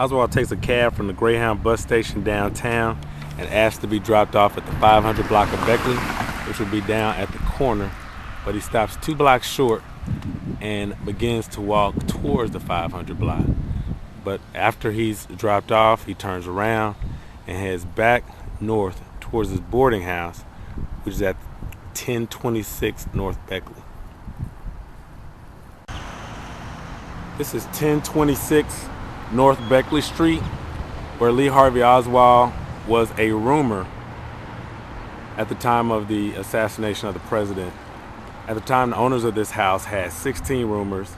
Oswald takes a cab from the Greyhound bus station downtown and asks to be dropped off at the 500 block of Beckley, which will be down at the corner, but he stops 2 blocks short and begins to walk towards the 500 block. But after he's dropped off, he turns around and heads back north towards his boarding house, which is at 1026 North Beckley. This is 1026 North Beckley Street, where Lee Harvey Oswald was a roomer at the time of the assassination of the president. At the time, the owners of this house had 16 roomers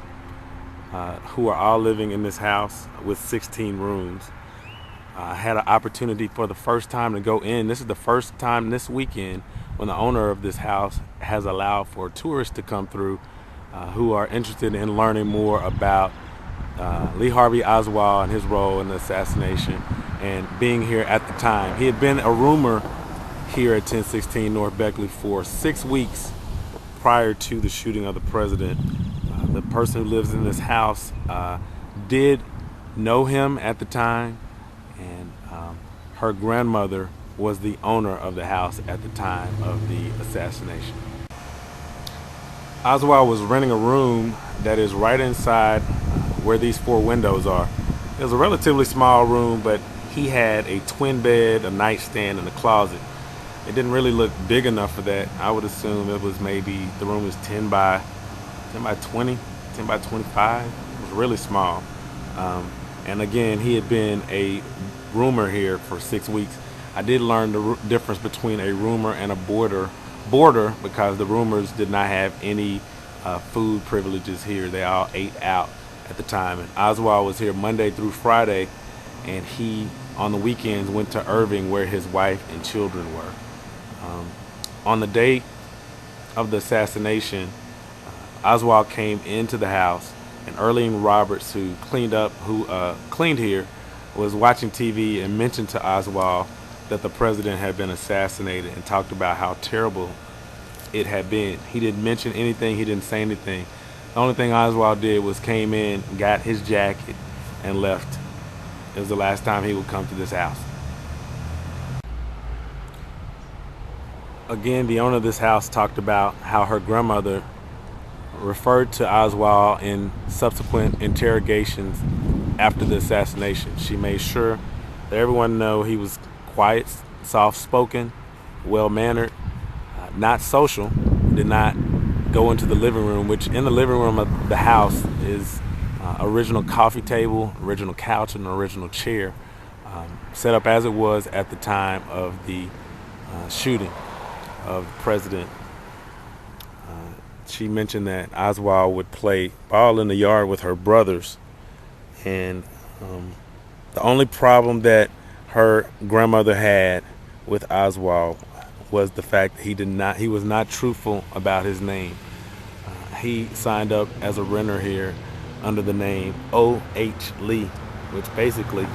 who are all living in this house with 16 rooms. I had an opportunity for the first time to go in. This is the first time this weekend when the owner of this house has allowed for tourists to come through who are interested in learning more about Lee Harvey Oswald and his role in the assassination and being here at the time. He had been a roomer here at 1016 North Beckley for 6 weeks prior to the shooting of the president. The person who lives in this house did know him at the time, and her grandmother was the owner of the house at the time of the assassination. Oswald was renting a room that is right inside where these 4 windows are. It was a relatively small room, but he had a twin bed, a nightstand, and a closet. It didn't really look big enough for that. I would assume it was maybe, the room was 10 by 20, 10 by 25. It was really small. And again, he had been a roomer here for 6 weeks. I did learn the difference between a roomer and a boarder because the roomers did not have any food privileges here. They all ate out at the time. And Oswald was here Monday through Friday, and he, on the weekends, went to Irving where his wife and children were. On the day of the assassination, Oswald came into the house, and Earlene Roberts, who cleaned here, was watching TV and mentioned to Oswald that the president had been assassinated and talked about how terrible it had been. He didn't mention anything. He didn't say anything. The only thing Oswald did was came in, got his jacket, and left. It was the last time he would come to this house. Again, the owner of this house talked about how her grandmother referred to Oswald in subsequent interrogations after the assassination. She made sure that everyone know he was quiet, soft-spoken, well-mannered, not social, did not go into the living room, which in the living room of the house is original coffee table, original couch, and an original chair, set up as it was at the time of the shooting of the president. She mentioned that Oswald would play ball in the yard with her brothers, and the only problem that her grandmother had with Oswald was the fact that he was not truthful about his name. He signed up as a renter here under the name O.H. Lee, which basically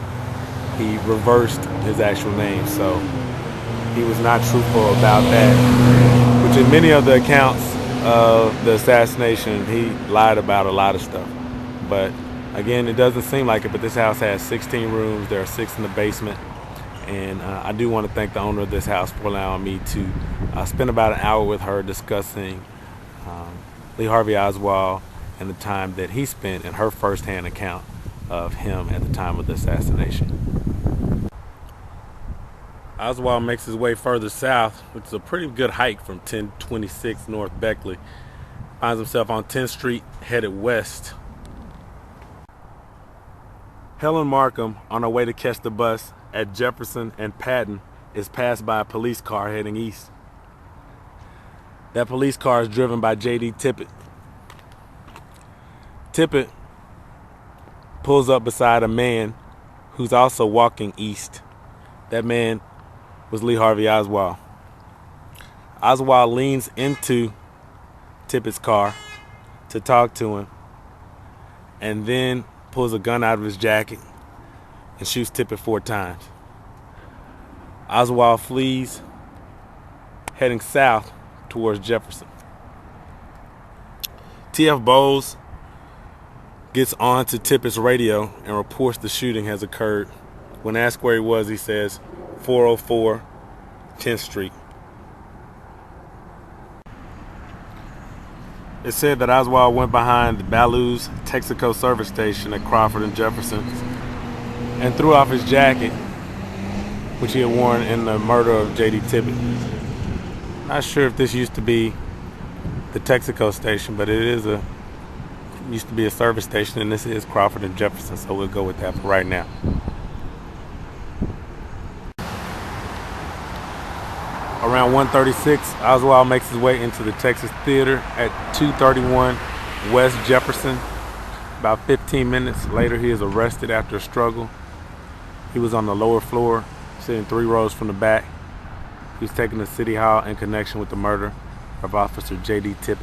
he reversed his actual name, so he was not truthful about that, which in many of the accounts of the assassination, he lied about a lot of stuff. But again, it doesn't seem like it, but this house has 16 rooms. There are 6 in the basement. And I do want to thank the owner of this house for allowing me to spend about an hour with her discussing Lee Harvey Oswald and the time that he spent in her firsthand account of him at the time of the assassination. Oswald makes his way further south, which is a pretty good hike from 1026 North Beckley. Finds himself on 10th Street, headed west. Helen Markham, on her way to catch the bus at Jefferson and Patton, is passed by a police car heading east. That police car is driven by J.D. Tippit. Tippit pulls up beside a man who's also walking east. That man was Lee Harvey Oswald. Oswald leans into Tippit's car to talk to him, and then pulls a gun out of his jacket and shoots Tippit 4 times. Oswald flees, heading south towards Jefferson. T.F. Bowles gets on to Tippett's radio and reports the shooting has occurred. When asked where he was, he says 404 10th Street. It said that Oswald went behind Ballou's Texaco service station at Crawford and Jefferson and threw off his jacket, which he had worn in the murder of J.D. Tippett. Not sure if this used to be the Texaco station, but it used to be a service station, and this is Crawford and Jefferson, so we'll go with that for right now. Around 1:36, Oswald makes his way into the Texas Theater at 231 West Jefferson. About 15 minutes later, he is arrested after a struggle. He was on the lower floor, sitting 3 rows from the back. He was taken to City Hall in connection with the murder of Officer J.D. Tippett.